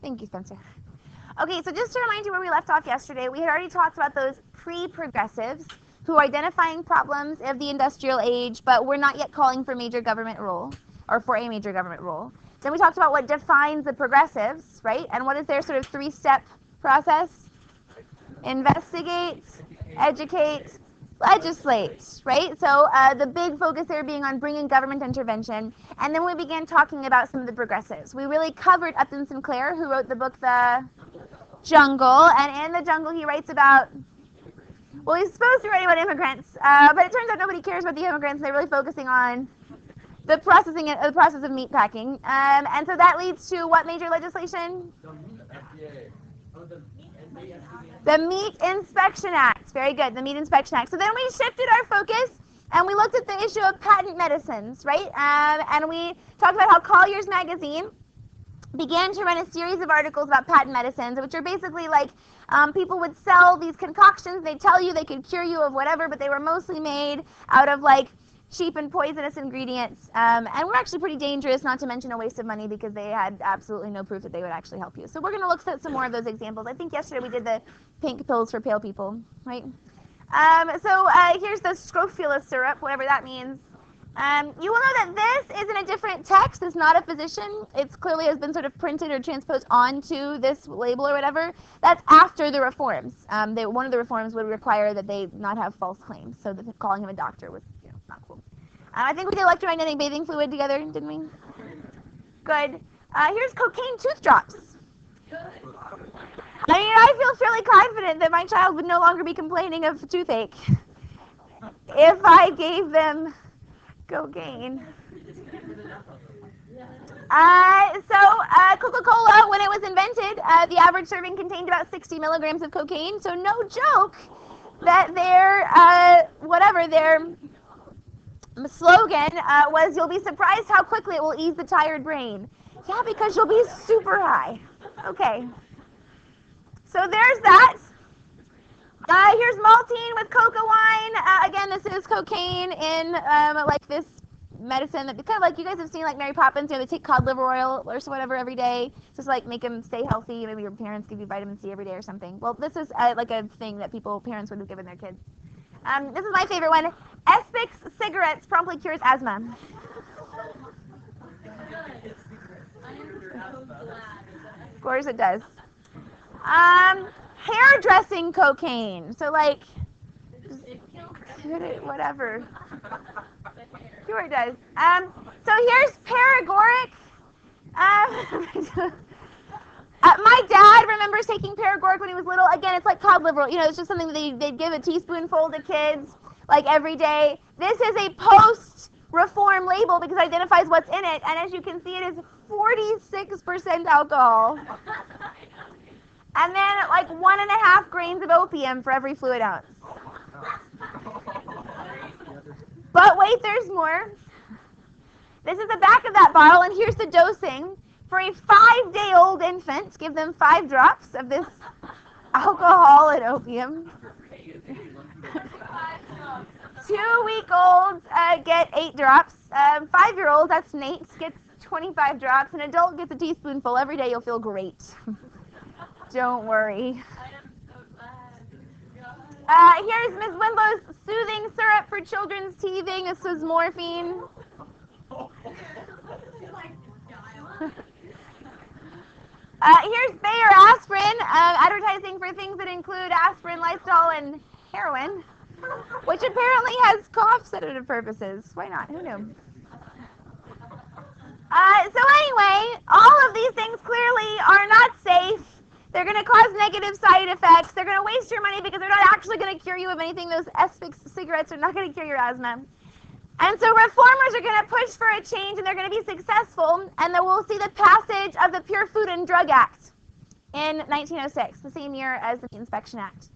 Thank you, Spencer. Okay, so just to remind you where we left off yesterday, we had already talked about those pre-progressives who are identifying problems of the industrial age, but we're not yet calling for major government role, or for a major government role. Then we talked about what defines the progressives, right? And what is their sort of three-step process? Investigate, educate, legislate, right? So the big focus there being on bringing government intervention. And then we began talking about some of the progressives. We really covered Upton Sinclair, who wrote the book The Jungle. And in The Jungle, he writes about, well, he's supposed to be writing about immigrants, but it turns out nobody cares about the immigrants. They're really focusing on the process of meat packing. And so that leads to what major legislation? The Meat Inspection Act. Very good, the Meat Inspection Act. So then we shifted our focus and we looked at the issue of patent medicines, right? And we talked about how Collier's magazine began to run a series of articles about patent medicines, which are basically like people would sell these concoctions. They'd tell you they could cure you of whatever, but they were mostly made out of like cheap and poisonous ingredients, and were actually pretty dangerous, not to mention a waste of money because they had absolutely no proof that they would actually help you. So we're going to look at some more of those examples. I think yesterday we did the pink pills for pale people, right? Here's the scrofula syrup, whatever that means. You will know that this is in a different text. It's not a physician. It's clearly has been sort of printed or transposed onto this label or whatever. That's after the reforms. One of the reforms would require that they not have false claims, so that calling him a doctor was not cool. I think we did electromagnetic bathing fluid together, didn't we? Good. Here's cocaine tooth drops. I feel fairly confident that my child would no longer be complaining of toothache if I gave them cocaine. Coca-Cola, when it was invented, the average serving contained about 60 milligrams of cocaine. So no joke that their slogan was, "You'll be surprised how quickly it will ease the tired brain." Yeah, because you'll be super high. Okay. So there's that. Here's maltine with coca wine. Again, this is cocaine in like this medicine that kind of like you guys have seen like Mary Poppins. They take cod liver oil or whatever every day, just like make them stay healthy. Maybe your parents give you vitamin C every day or something. Well, this is like a thing that parents would have given their kids. This is my favorite one. Espix cigarettes promptly cures asthma. Of course it does. Hairdressing cocaine. So like, whatever. Sure it does. So here's paregoric. My dad remembers taking paregoric when he was little. Again, it's like cod liver oil. It's just something that they'd give a teaspoonful to kids like every day. This is a post-reform label because it identifies what's in it. And as you can see, it is 46% alcohol. And then like 1.5 grains of opium for every fluid ounce. But wait, there's more. This is the back of that bottle, and here's the dosing. For a 5-day-old infant, give them 5 drops of this alcohol and opium. 2-week-olds get 8 drops. 5-year-olds, that's Nate, gets 25 drops. An adult gets a teaspoonful every day. You'll feel great. Don't worry. Here's Ms. Wimblow's soothing syrup for children's teething. This is morphine. Here's Bayer aspirin, advertising for things that include aspirin, Lysol, and heroin, which apparently has cough sedative purposes. Why not? Who knew? So anyway, all of these things clearly are not safe. They're going to cause negative side effects. They're going to waste your money because they're not actually going to cure you of anything. Those Espix cigarettes are not going to cure your asthma. And so reformers are going to push for a change, and they're going to be successful, and then we'll see the passage of the Pure Food and Drug Act in 1906, the same year as the Inspection Act.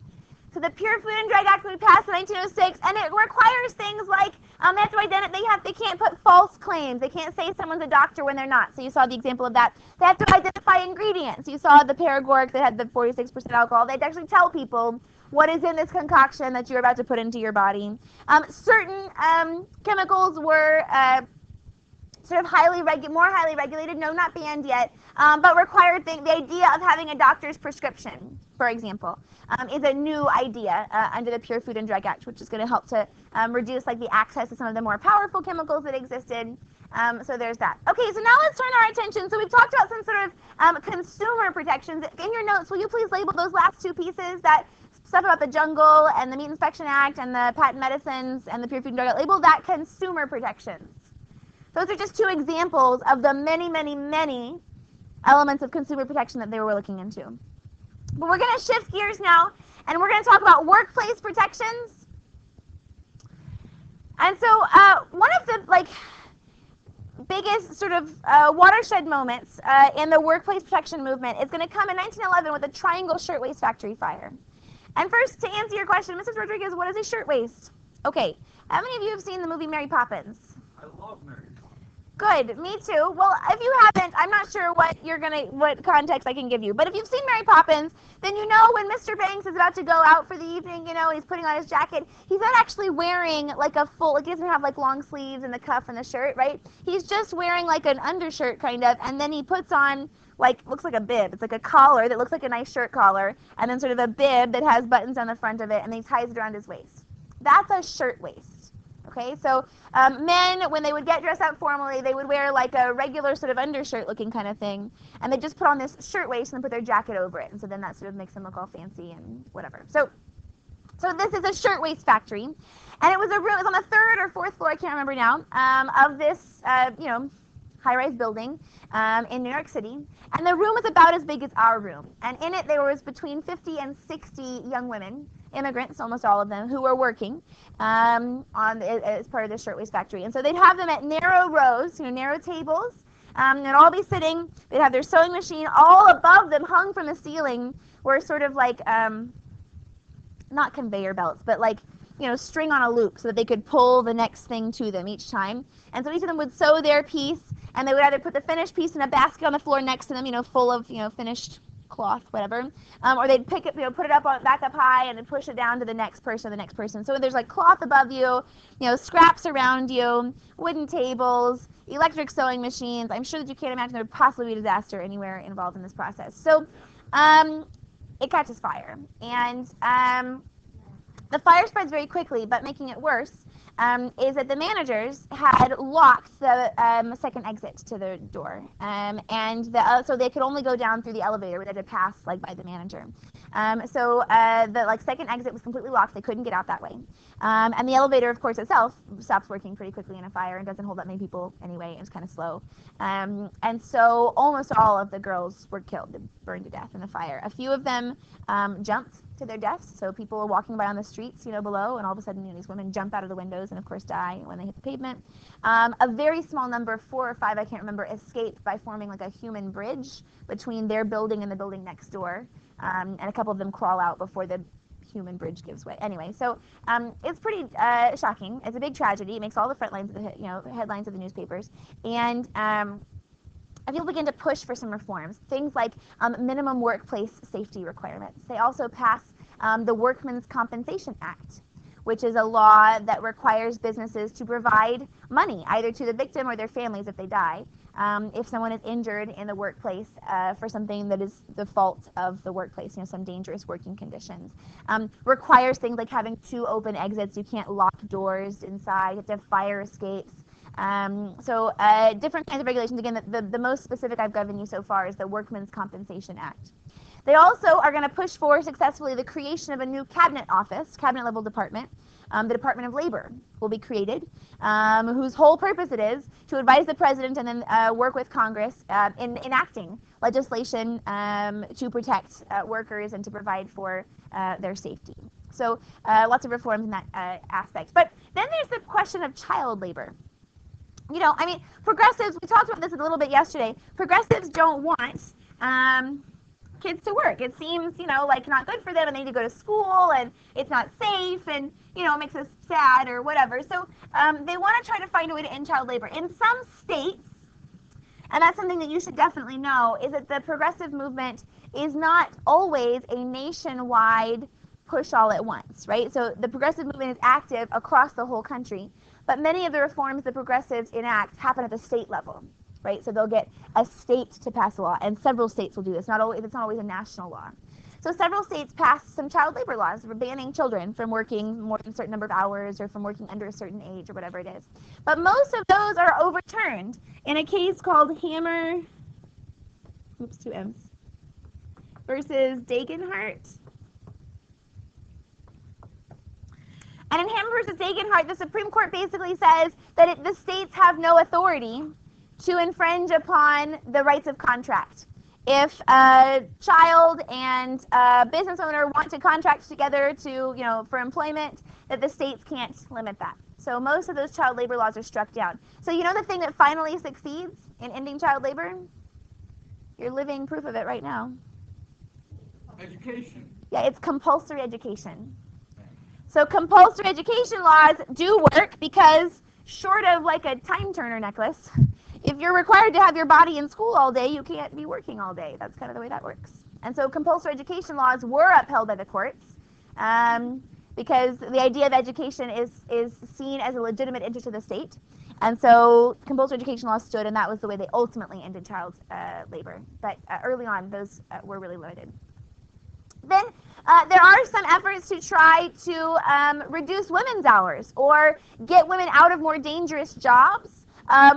So the Pure Food and Drug Act will be passed in 1906, and it requires things like they have to identify. They can't put false claims. They can't say someone's a doctor when they're not. So you saw the example of that. They have to identify ingredients. You saw the paregoric that had the 46% alcohol. They had to actually tell people what is in this concoction that you're about to put into your body. Certain chemicals were sort of more highly regulated, no, not banned yet, but required the idea of having a doctor's prescription, for example, is a new idea under the Pure Food and Drug Act, which is going to help to reduce like the access to some of the more powerful chemicals that existed. So there's that. Okay, so now let's turn our attention. So we've talked about some sort of consumer protections. In your notes, will you please label those last two pieces, that stuff about the jungle and the Meat Inspection Act and the patent medicines and the Pure Food and Drug Act, label that consumer protections. Those are just two examples of the many, many, many elements of consumer protection that they were looking into. But we're going to shift gears now, and we're going to talk about workplace protections. And so one of the biggest sort of watershed moments in the workplace protection movement is going to come in 1911 with the Triangle Shirtwaist Factory fire. And first, to answer your question, Mrs. Rodriguez, what is a shirtwaist? Okay, how many of you have seen the movie Mary Poppins? I love Mary Poppins. Good, me too. Well, if you haven't, I'm not sure what context I can give you. But if you've seen Mary Poppins, then you know when Mr. Banks is about to go out for the evening, he's putting on his jacket, he's not actually wearing like a full, he doesn't have like long sleeves and the cuff and the shirt, right? He's just wearing like an undershirt kind of, and then he puts on looks like a bib. It's like a collar that looks like a nice shirt collar, and then sort of a bib that has buttons on the front of it, and then he ties it around his waist. That's a shirtwaist. Okay, so men, when they would get dressed up formally, they would wear like a regular sort of undershirt looking kind of thing, and they just put on this shirtwaist and then put their jacket over it, and so then that sort of makes them look all fancy and whatever. So this is a shirtwaist factory, and it was on the 3rd or 4th floor, I can't remember now, of this high-rise building in New York City, and the room was about as big as our room, and in it there was between 50 and 60 young women, immigrants, almost all of them, who were working as part of the shirtwaist factory. And so they'd have them at narrow rows, narrow tables, and all be sitting. They'd have their sewing machine. All above them, hung from the ceiling, were sort of like, not conveyor belts, but like, string on a loop so that they could pull the next thing to them each time. And so each of them would sew their piece, and they would either put the finished piece in a basket on the floor next to them, full of, finished cloth, whatever, or they'd pick it, put it back up high and then push it down to the next person. So there's like cloth above you, scraps around you, wooden tables, electric sewing machines. I'm sure that you can't imagine there would possibly be a disaster anywhere involved in this process. So it catches fire, and the fire spreads very quickly, but making it worse is that the managers had locked the second exit to the door, and so they could only go down through the elevator, where they had to pass by the manager. So the second exit was completely locked. They couldn't get out that way, and the elevator, of course, itself stops working pretty quickly in a fire and doesn't hold that many people anyway. It was kind of slow, and so almost all of the girls were killed, burned to death in the fire. A few of them jumped to their deaths. So people were walking by on the streets, below, and all of a sudden, these women jump out of the windows and, of course, die when they hit the pavement. A very small number, 4 or 5, I can't remember, escaped by forming like a human bridge between their building and the building next door. And a couple of them crawl out before the human bridge gives way. Anyway, so it's pretty shocking. It's a big tragedy. It makes all the front lines of the headlines of the newspapers. And people begin to push for some reforms, things like minimum workplace safety requirements. They also pass the Workmen's Compensation Act, which is a law that requires businesses to provide money either to the victim or their families if they die, if someone is injured in the workplace for something that is the fault of the workplace, some dangerous working conditions. Requires things like having 2 open exits. You can't lock doors inside. You have to have fire escapes. So different kinds of regulations. Again, the most specific I've given you so far is the Workmen's Compensation Act. They also are going to push for successfully the creation of a new cabinet office, cabinet level department. The Department of Labor will be created, whose whole purpose it is to advise the president and then work with Congress in enacting legislation to protect workers and to provide for their safety. So lots of reforms in that aspect. But then there's the question of child labor. Progressives, we talked about this a little bit yesterday, progressives don't want kids to work. It seems, like not good for them, and they need to go to school, and it's not safe, and, it makes us sad or whatever. So they want to try to find a way to end child labor. In some states, and that's something that you should definitely know, is that the progressive movement is not always a nationwide push all at once, right? So the progressive movement is active across the whole country. but many of the reforms the progressives enact happen at the state level, right? So they'll get a state to pass a law, and several states will do this. It's not always a national law. So several states passed some child labor laws for banning children from working more than a certain number of hours or from working under a certain age or whatever it is. But most of those are overturned in a case called Hammer, two M's, versus Dagenhart. And in Hammer versus Dagenhart, the Supreme Court basically says that the states have no authority to infringe upon the rights of contract. If a child and a business owner want to contract together for employment, that the states can't limit that. So most of those child labor laws are struck down. So the thing that finally succeeds in ending child labor? You're living proof of it right now. Education. Yeah, it's compulsory education. So compulsory education laws do work because short of like a time turner necklace, if you're required to have your body in school all day, you can't be working all day. That's kind of the way that works. And so compulsory education laws were upheld by the courts because the idea of education is seen as a legitimate interest of the state. And so compulsory education laws stood, and that was the way they ultimately ended child labor. But early on, those were really limited. Then there are some efforts to try to reduce women's hours or get women out of more dangerous jobs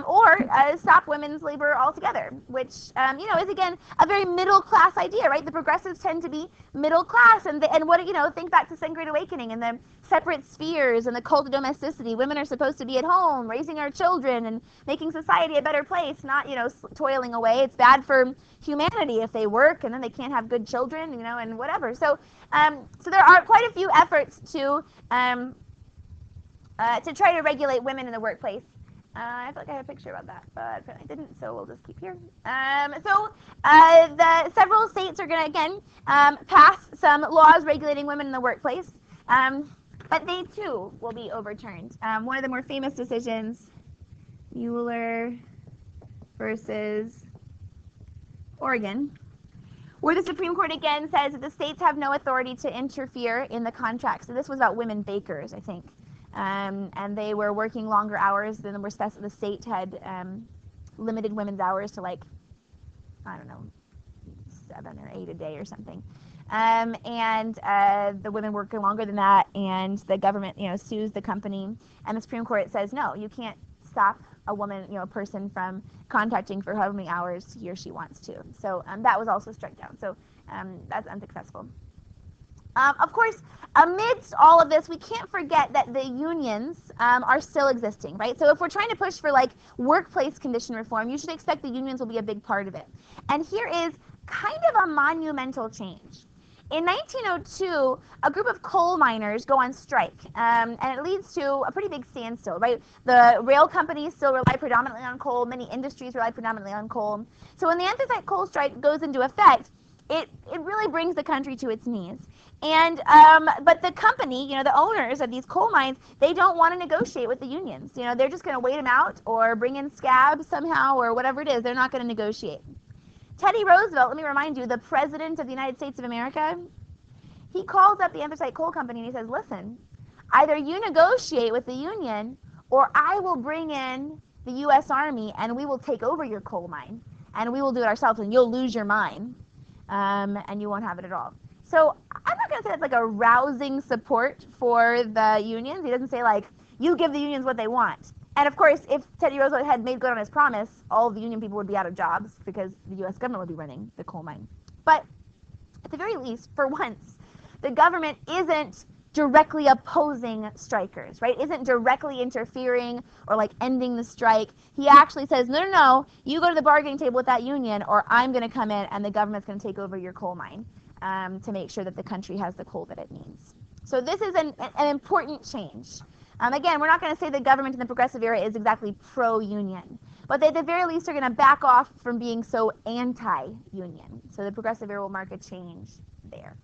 or stop women's labor altogether, which is again a very middle class idea, right? The progressives tend to be middle class, and what think back to Second Great Awakening and the separate spheres and the cult of domesticity. Women are supposed to be at home raising our children and making society a better place, not toiling away. It's bad for humanity if they work and then they can't have good children, and whatever. So there are quite a few efforts to try to regulate women in the workplace. I feel like I had a picture about that, but apparently I didn't, so we'll just keep here. The several states are going to, again, pass some laws regulating women in the workplace, but they, too, will be overturned. One of the more famous decisions, Mueller versus Oregon, where the Supreme Court, again, says that the states have no authority to interfere in the contracts. So this was about women bakers, I think. And they were working longer hours than were specified. The state had limited women's hours to 7 or 8 a day or something. And the women working longer than that, and the government, sues the company. And the Supreme Court says, no, you can't stop a woman, a person from contracting for however many hours he or she wants to. So that was also struck down. So that's unsuccessful. Of course, amidst all of this, we can't forget that the unions are still existing, right? So if we're trying to push for workplace condition reform, you should expect the unions will be a big part of it. And here is kind of a monumental change. In 1902, a group of coal miners go on strike, and it leads to a pretty big standstill, right? The rail companies still rely predominantly on coal. Many industries rely predominantly on coal. So when the anthracite coal strike goes into effect, it really brings the country to its knees. And but the company, the owners of these coal mines, they don't want to negotiate with the unions. They're just going to wait them out or bring in scabs somehow or whatever it is. They're not going to negotiate. Teddy Roosevelt, let me remind you, the President of the United States of America, he calls up the anthracite coal company and he says, listen, either you negotiate with the union or I will bring in the U.S. Army and we will take over your coal mine and we will do it ourselves and you'll lose your mine and you won't have it at all. So I'm not going to say that's a rousing support for the unions. He doesn't say you give the unions what they want. And of course, if Teddy Roosevelt had made good on his promise, all of the union people would be out of jobs because the U.S. government would be running the coal mine. But at the very least, for once, the government isn't directly opposing strikers, right? Isn't directly interfering or ending the strike. He actually says, no, you go to the bargaining table with that union or I'm going to come in and the government's going to take over your coal mine. To make sure that the country has the coal that it needs. So this is an important change. Again, we're not going to say the government in the progressive era is exactly pro-union, but they at the very least are going to back off from being so anti-union. So the progressive era will mark a change there.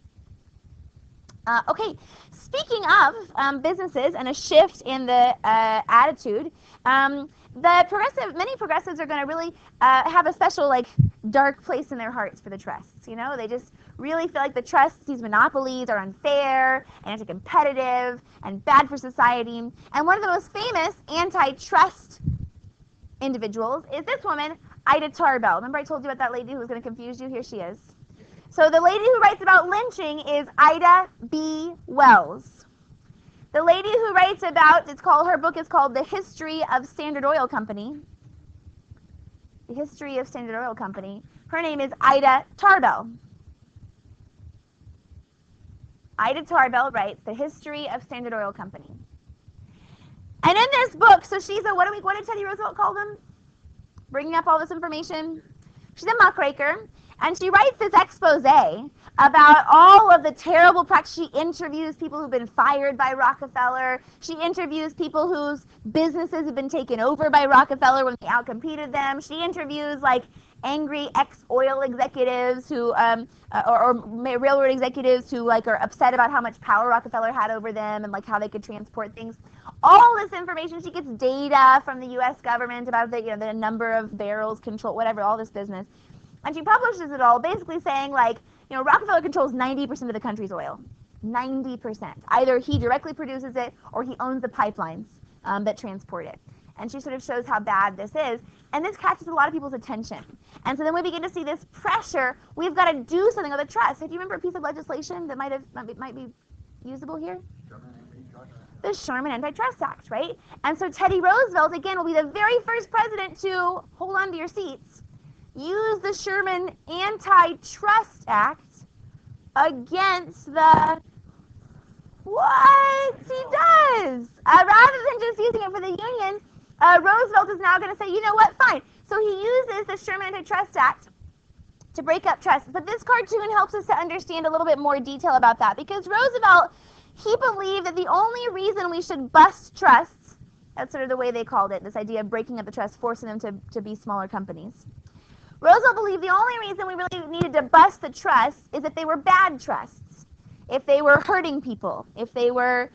Okay, speaking of businesses and a shift in the attitude, many progressives are going to really have a special dark place in their hearts for the trusts. You know, they just really feel like the trusts, these monopolies, are unfair and anti-competitive and bad for society. And one of the most famous antitrust individuals is this woman, Ida Tarbell. Remember I told you about that lady who was going to confuse you? Here she is. So the lady who writes about lynching is Ida B. Wells. The lady who writes about, her book is called The History of Standard Oil Company. The History of Standard Oil Company. Her name is Ida Tarbell. Ida Tarbell writes The History of Standard Oil Company. And in this book, so she's a, what did Teddy Roosevelt call them? Bringing up all this information. She's a muckraker, and she writes this expose about all of the terrible practices. She interviews people who've been fired by Rockefeller. She interviews people whose businesses have been taken over by Rockefeller when they outcompeted them. She interviews like angry ex-oil executives who, or railroad executives who like are upset about how much power Rockefeller had over them and like how they could transport things. All this information, she gets data from the U.S. government about the number of barrels controlled, whatever, all this business. And she publishes it all, basically saying, like, Rockefeller controls 90% of the country's oil. 90%. Either he directly produces it or he owns the pipelines that transport it. And she sort of shows how bad this is. And this catches a lot of people's attention. And so then we begin to see this pressure. We've got to do something with the trust. Do you remember a piece of legislation that might be usable here? The Sherman Antitrust Act, right? And so Teddy Roosevelt, again, will be the very first president to, hold on to your seats, use the Sherman Antitrust Act against the, what? He does! Rather than just using it for the Union, Roosevelt is now going to say, you know what, fine. So he uses the Sherman Antitrust Act to break up trusts. But this cartoon helps us to understand a little bit more detail about that, because Roosevelt, he believed that the only reason we should bust trusts, that's sort of the way they called it, this idea of breaking up the trusts, forcing them to be smaller companies. Roosevelt believed the only reason we really needed to bust the trusts is if they were bad trusts, if they were hurting people, if they were,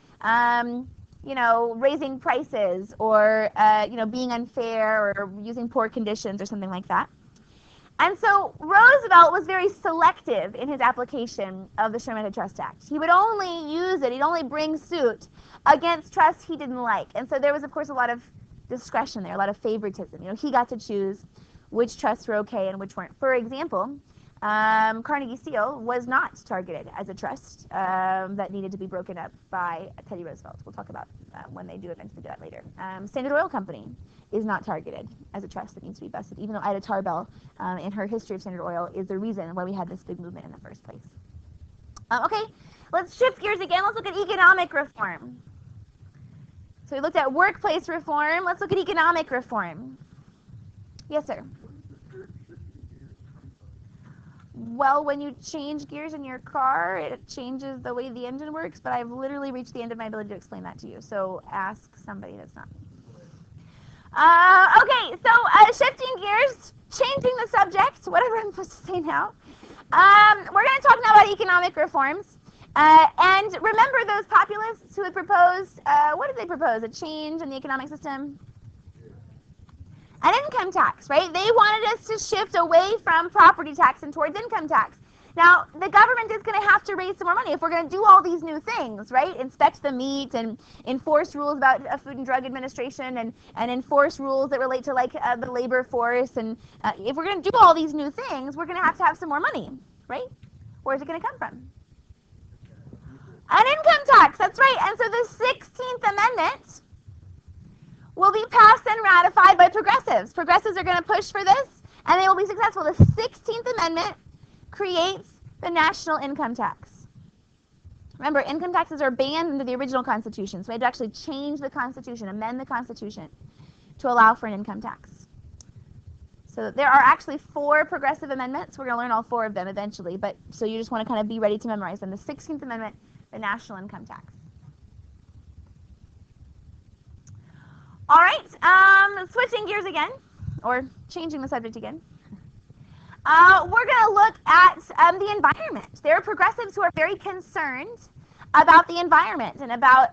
raising prices or, being unfair or using poor conditions or something like that. And so Roosevelt was very selective in his application of the Sherman Antitrust Act. He would only use it, he'd only bring suit against trusts he didn't like. And so there was, of course, a lot of discretion there, a lot of favoritism. He got to choose which trusts were okay and which weren't. For example, Carnegie Steel was not targeted as a trust that needed to be broken up by Teddy Roosevelt. We'll talk about when they do eventually do that later. Standard Oil Company is not targeted as a trust that needs to be busted, even though Ida Tarbell, in her History of Standard Oil, is the reason why we had this big movement in the first place. Okay, let's shift gears again. Let's look at economic reform. So we looked at workplace reform. Let's look at economic reform. Yes, sir. Well, when you change gears in your car, it changes the way the engine works, but I've literally reached the end of my ability to explain that to you, so ask somebody that's not me. Okay, so shifting gears, changing the subject, whatever I'm supposed to say now. We're going to talk now about economic reforms. And remember those populists who had proposed, what did they propose? A change in the economic system? An income tax, right? They wanted us to shift away from property tax and towards income tax. Now, the government is going to have to raise some more money if we're going to do all these new things, right? Inspect the meat and enforce rules about Food and Drug Administration and enforce rules that relate to like the labor force. And if we're going to do all these new things, we're going to have some more money, right? Where's it going to come from? An income tax, that's right. And so the 16th Amendment will be passed and ratified by progressives. Progressives are going to push for this, and they will be successful. The 16th Amendment creates the national income tax. Remember, income taxes are banned under the original Constitution, so we had to actually change the Constitution, amend the Constitution to allow for an income tax. So there are actually 4 progressive amendments. We're going to learn all 4 of them eventually, but so you just want to kind of be ready to memorize them. The 16th Amendment, the national income tax. All right, switching gears again, or changing the subject again. We're going to look at the environment. There are progressives who are very concerned about the environment and about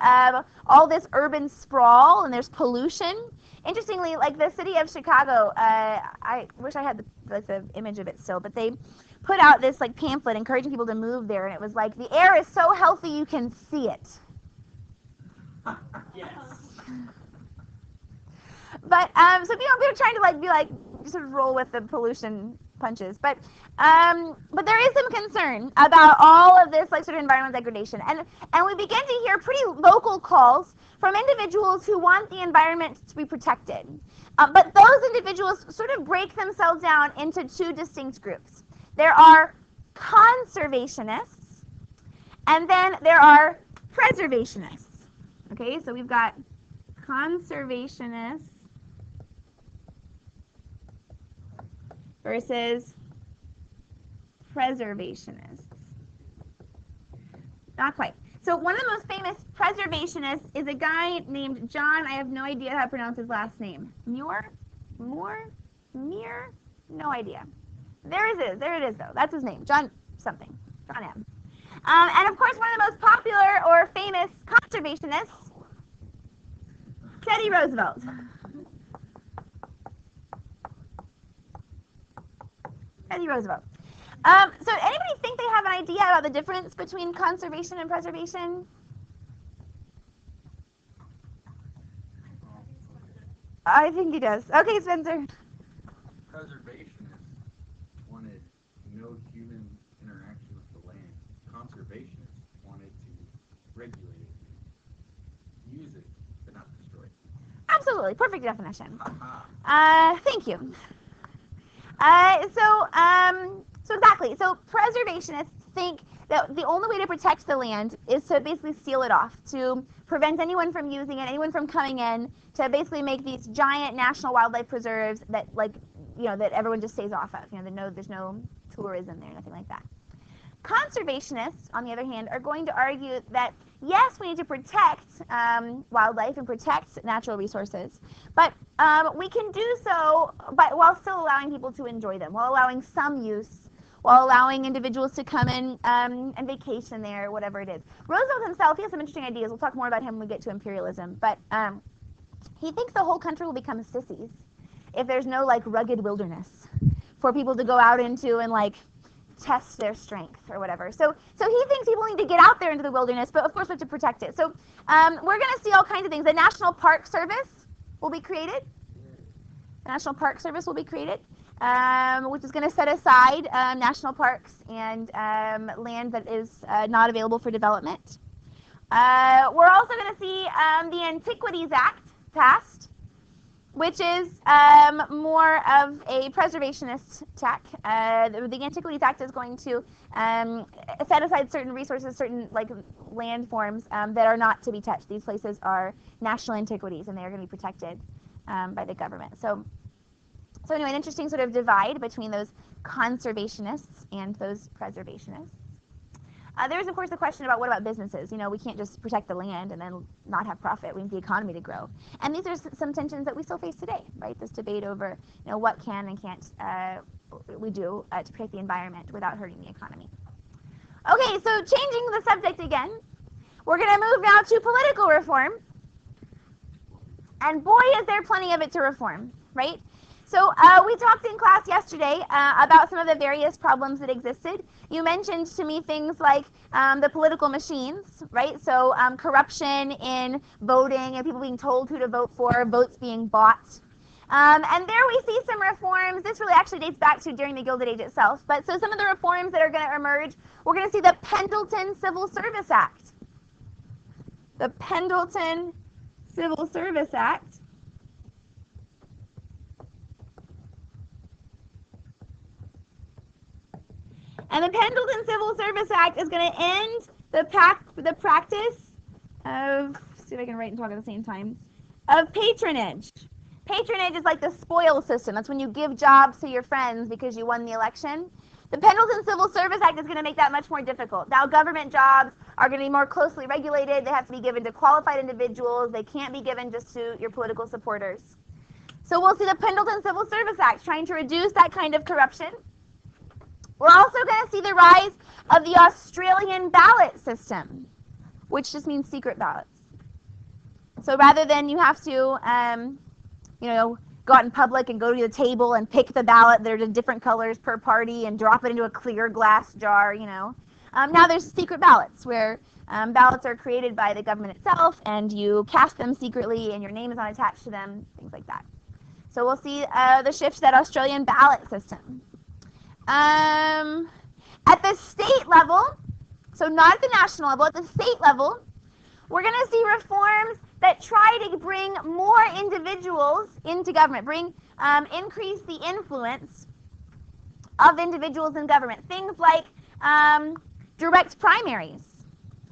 all this urban sprawl, and there's pollution. Interestingly, like the city of Chicago, I wish I had the image of it still, but they put out this like pamphlet encouraging people to move there, and it was like, the air is so healthy you can see it. Yes. But so people are trying to like be like sort of roll with the pollution punches, but there is some concern about all of this like sort of environmental degradation, and we begin to hear pretty vocal calls from individuals who want the environment to be protected. But those individuals sort of break themselves down into two distinct groups. There are conservationists, and then there are preservationists. Okay, so we've got conservationists versus preservationists. Not quite. So one of the most famous preservationists is a guy named John. I have no idea how to pronounce his last name. Muir? No idea. There it is though. That's his name. John something. John M. And of course one of the most popular or famous conservationists, Teddy Roosevelt. Teddy Roosevelt. So anybody think they have an idea about the difference between conservation and preservation? I think he does. Okay, Spencer. Preservationists wanted no human interaction with the land. Conservationists wanted to regulate it, use it, but not destroy it. Absolutely, perfect definition. Thank you. So exactly. So preservationists think that the only way to protect the land is to basically seal it off, to prevent anyone from using it, anyone from coming in, to basically make these giant national wildlife preserves that, like, that everyone just stays off of. There's no tourism there, nothing like that. Conservationists, on the other hand, are going to argue that yes, we need to protect wildlife and protect natural resources, but we can do so while still allowing people to enjoy them, while allowing some use, while allowing individuals to come in and vacation there, whatever it is. Roosevelt himself, he has some interesting ideas. We'll talk more about him when we get to imperialism, but he thinks the whole country will become sissies if there's no like rugged wilderness for people to go out into and like test their strength or whatever. So he thinks people need to get out there into the wilderness, but of course we have to protect it. So we're going to see all kinds of things. The National Park Service will be created. The National Park Service will be created, which is going to set aside national parks and land that is not available for development. We're also going to see the Antiquities Act passed, which is more of a preservationist tack. The Antiquities Act is going to set aside certain resources, certain like land forms that are not to be touched. These places are national antiquities, and they are going to be protected by the government. So anyway, an interesting sort of divide between those conservationists and those preservationists. There's, of course, the question about what about businesses? We can't just protect the land and then not have profit. We need the economy to grow. And these are some tensions that we still face today, right? This debate over, what can and can't we do to protect the environment without hurting the economy. Okay, so changing the subject again, we're going to move now to political reform. And boy, is there plenty of it to reform, right? So we talked in class yesterday about some of the various problems that existed. You mentioned to me things like the political machines, right? So corruption in voting and people being told who to vote for, votes being bought. And there we see some reforms. This really actually dates back to during the Gilded Age itself. But so some of the reforms that are going to emerge, we're going to see the Pendleton Civil Service Act. The Pendleton Civil Service Act. And the Pendleton Civil Service Act is going to end the practice of, see if I can write and talk at the same time, of patronage. Patronage is like the spoil system. That's when you give jobs to your friends because you won the election. The Pendleton Civil Service Act is going to make that much more difficult. Now government jobs are going to be more closely regulated. They have to be given to qualified individuals. They can't be given just to your political supporters. So we'll see the Pendleton Civil Service Act trying to reduce that kind of corruption. We're also going to see the rise of the Australian ballot system, which just means secret ballots. So rather than you have to, go out in public and go to the table and pick the ballot. There's different colors per party and drop it into a clear glass jar, Now there's secret ballots where ballots are created by the government itself and you cast them secretly and your name is not attached to them, things like that. So we'll see the shift to that Australian ballot system. At the state level, so not at the national level, at the state level, we're going to see reforms that try to bring more individuals into government, increase the influence of individuals in government. Things like direct primaries.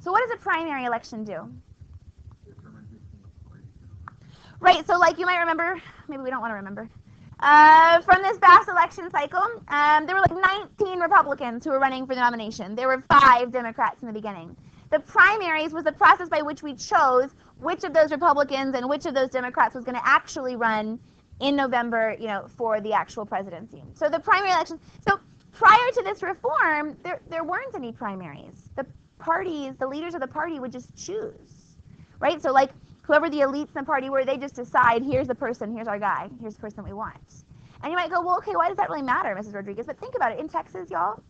So what does a primary election do? Right, so like you might remember, maybe we don't want to remember, from this past election cycle, there were like 19 Republicans who were running for the nomination. There were 5 Democrats in the beginning. The primaries was the process by which we chose which of those Republicans and which of those Democrats was going to actually run in November, for the actual presidency. So the primary elections, so prior to this reform, there weren't any primaries. The parties, the leaders of the party would just choose, right? So like whoever the elites in the party were, they just decide, here's the person, here's our guy, here's the person we want. And you might go, well, okay, why does that really matter, Mrs. Rodriguez? But think about it. In Texas, y'all,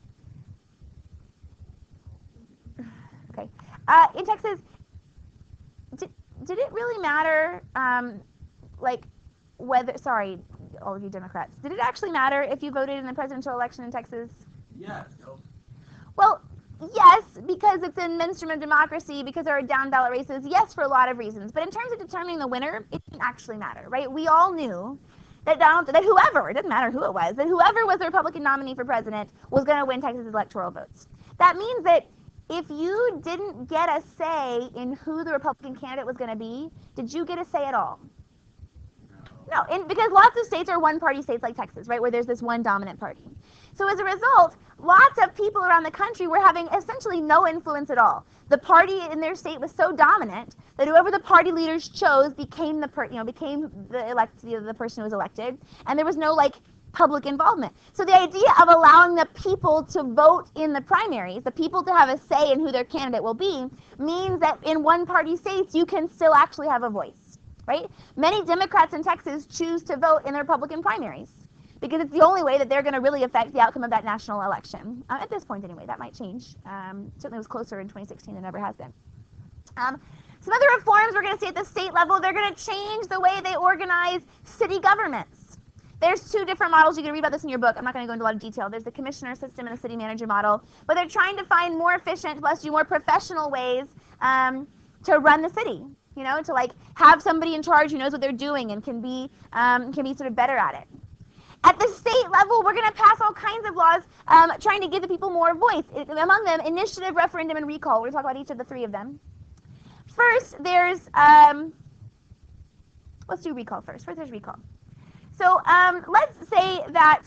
okay, in Texas, did it really matter, sorry, all of you Democrats, did it actually matter if you voted in the presidential election in Texas? Yes. Well, yes, because it's an instrument of democracy, because there are down ballot races, yes, for a lot of reasons. But in terms of determining the winner, it didn't actually matter, right? We all knew that whoever, it didn't matter who it was, that whoever was the Republican nominee for president was going to win Texas electoral votes. That means that if you didn't get a say in who the Republican candidate was going to be, did you get a say at all? No, because lots of states are one-party states like Texas, right, where there's this one dominant party. So as a result, lots of people around the country were having essentially no influence at all. The party in their state was so dominant that whoever the party leaders chose became the person who was elected, and there was no public involvement. So the idea of allowing the people to vote in the primaries, the people to have a say in who their candidate will be, means that in one-party states you can still actually have a voice, right? Many Democrats in Texas choose to vote in the Republican primaries because it's the only way that they're going to really affect the outcome of that national election. At this point anyway, that might change. Certainly was closer in 2016 than it ever has been. Some other reforms we're going to see at the state level, they're going to change the way they organize city governments. There's 2 different models. You can read about this in your book. I'm not going to go into a lot of detail. There's the commissioner system and the city manager model. But they're trying to find more efficient, more professional ways to run the city. To have somebody in charge who knows what they're doing and can be sort of better at it. At the state level, we're going to pass all kinds of laws trying to give the people more voice. Among them, initiative, referendum, and recall. We're going to talk about each of the 3 of them. First, there's let's do recall first. First, there's recall. So let's say that,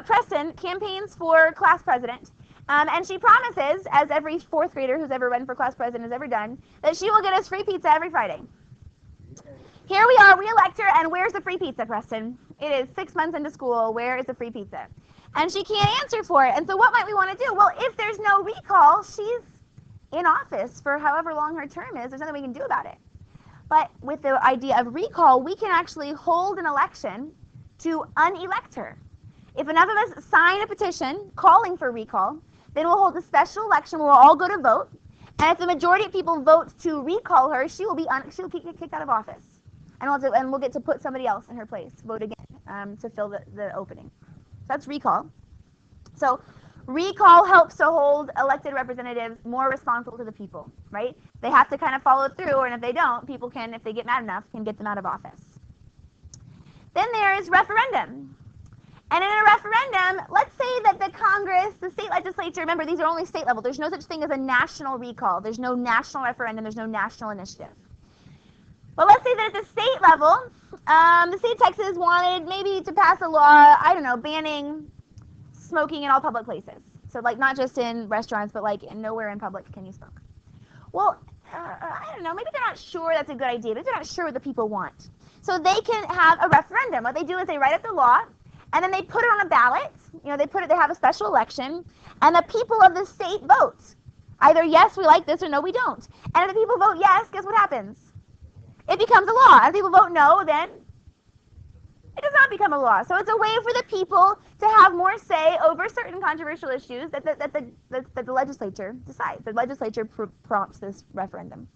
Preston campaigns for class president, and she promises, as every 4th grader who's ever run for class president has ever done, that she will get us free pizza every Friday. Here we are, we elect her, and where's the free pizza, Preston? It is 6 months into school, where is the free pizza? And she can't answer for it, and so what might we want to do? Well, if there's no recall, she's in office for however long her term is, there's nothing we can do about it. But with the idea of recall, we can actually hold an election to unelect her. If enough of us sign a petition calling for recall, then we'll hold a special election where we'll all go to vote. And if the majority of people vote to recall her, she'll get kicked out of office. And we'll get to put somebody else in her place, vote again, to fill the opening. So that's recall. So recall helps to hold elected representatives more responsible to the people, right? They have to kind of follow through, and if they don't, people can, if they get mad enough, can get them out of office. Then there is referendum. And in a referendum, let's say that the Congress, the state legislature, remember these are only state level, there's no such thing as a national recall, there's no national referendum, there's no national initiative. But let's say that at the state level, the state of Texas wanted maybe to pass a law, banning smoking in all public places. So not just in restaurants, but nowhere in public can you smoke. Well, maybe they're not sure that's a good idea, but they're not sure what the people want. So they can have a referendum. What they do is they write up the law, and then they put it on a ballot. They have a special election, and the people of the state vote. Either yes, we like this, or no, we don't. And if the people vote yes, guess what happens? it becomes a law. If people vote no, then it does not become a law. So it's a way for the people to have more say over certain controversial issues that the legislature decides. The legislature prompts this referendum.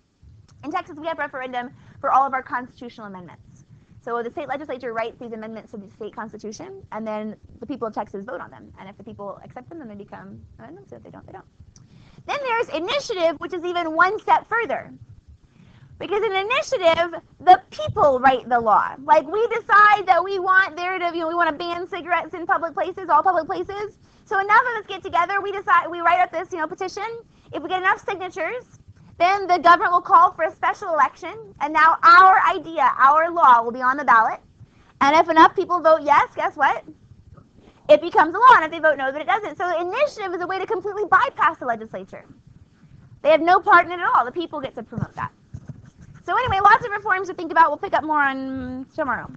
In Texas, we have referendum for all of our constitutional amendments. So the state legislature writes these amendments to the state constitution, and then the people of Texas vote on them. And if the people accept them, then they become amendments. If they don't, they don't. Then there's initiative, which is even one step further. Because in initiative, the people write the law. Like, we decide that we want there to, we want to ban cigarettes in public places, all public places. So enough of us get together, we write up this, petition. If we get enough signatures, then the government will call for a special election, and now our idea, our law will be on the ballot. And if enough people vote yes, guess what? It becomes a law, and if they vote no, then it doesn't. So initiative is a way to completely bypass the legislature. They have no part in it at all. The people get to promote that. So anyway, lots of reforms to think about. We'll pick up more on tomorrow.